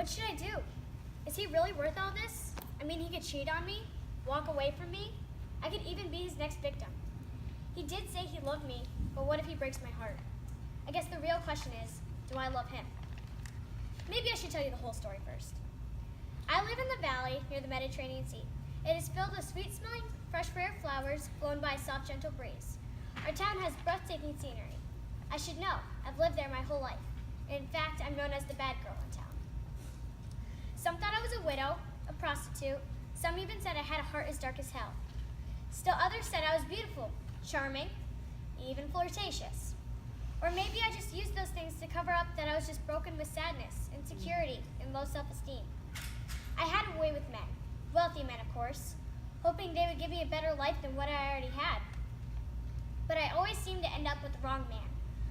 What should I do? Is he really worth all this? I mean, he could cheat on me, walk away from me. I could even be his next victim. He did say he loved me, but what if he breaks my heart? I guess the real question is, do I love him? Maybe I should tell you the whole story first. I live in the valley near the Mediterranean Sea. It is filled with sweet-smelling, fresh rare flowers blown by a soft, gentle breeze. Our town has breathtaking scenery. I should know. I've lived there my whole life. In fact, I'm known as the bad girl in town. Some thought I was a widow, a prostitute. Some even said I had a heart as dark as hell. Still others said I was beautiful, charming, even flirtatious. Or maybe I just used those things to cover up that I was just broken with sadness, insecurity, and low self-esteem. I had a way with men, wealthy men of course, hoping they would give me a better life than what I already had. But I always seemed to end up with the wrong man,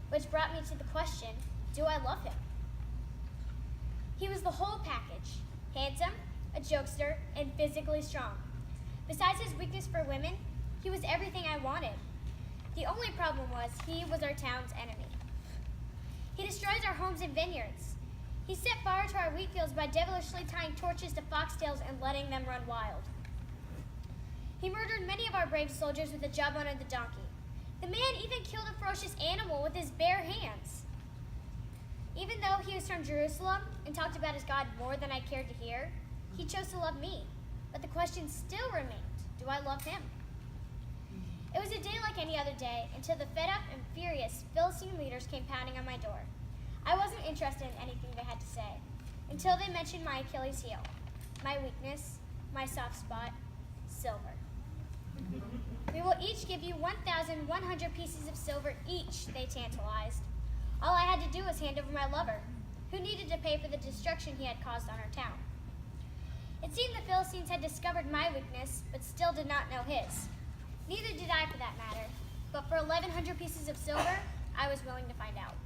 which brought me to the question, do I love him? He was the whole package, handsome, a jokester, and physically strong. Besides his weakness for women, he was everything I wanted. The only problem was he was our town's enemy. He destroys our homes and vineyards. He set fire to our wheat fields by devilishly tying torches to foxtails and letting them run wild. He murdered many of our brave soldiers with a jawbone of the donkey. The man even killed a ferocious animal with his bare hands. Even though he was from Jerusalem and talked about his God more than I cared to hear, he chose to love me. But the question still remained, do I love him? It was a day like any other day until the fed-up and furious Philistine leaders came pounding on my door. I wasn't interested in anything they had to say until they mentioned my Achilles heel, my weakness, my soft spot, silver. We will each give you 1,100 pieces of silver each, they tantalized. All I had to do was hand over my lover, who needed to pay for the destruction he had caused on our town. It seemed the Philistines had discovered my weakness, but still did not know his. Neither did I, for that matter. But for 1,100 pieces of silver, I was willing to find out.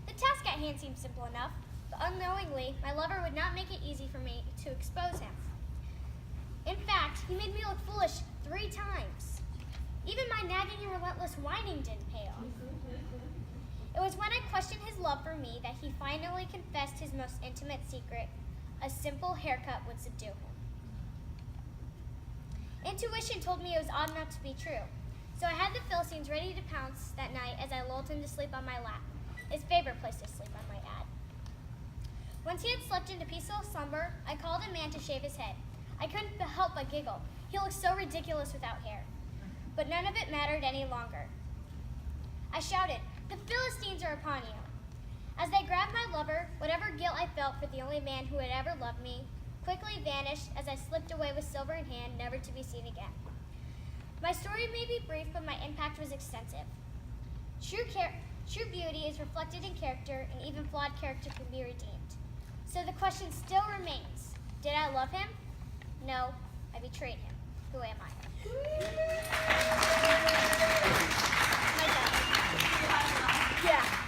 The task at hand seemed simple enough, but unknowingly, my lover would not make it easy for me to expose him. In fact, he made me look foolish 3 times. Even my nagging and relentless whining didn't pay off. It was when I questioned his love for me that he finally confessed his most intimate secret. A simple haircut would subdue him. Intuition told me it was odd enough to be true, so I had the Philistines ready to pounce that night as I lulled him to sleep on my lap, his favorite place to sleep, I might add. Once he had slept into peaceful slumber, I called a man to shave his head. I couldn't help but giggle. He looked so ridiculous without hair. But none of it mattered any longer. I shouted, "The Philistines are upon you!" As they grabbed my lover, whatever guilt I felt for the only man who had ever loved me quickly vanished as I slipped away with silver in hand, never to be seen again. My story may be brief, but my impact was extensive. True beauty is reflected in character, and even flawed character can be redeemed. So the question still remains, did I love him? No, I betrayed him. Who am I? My dad. Yeah.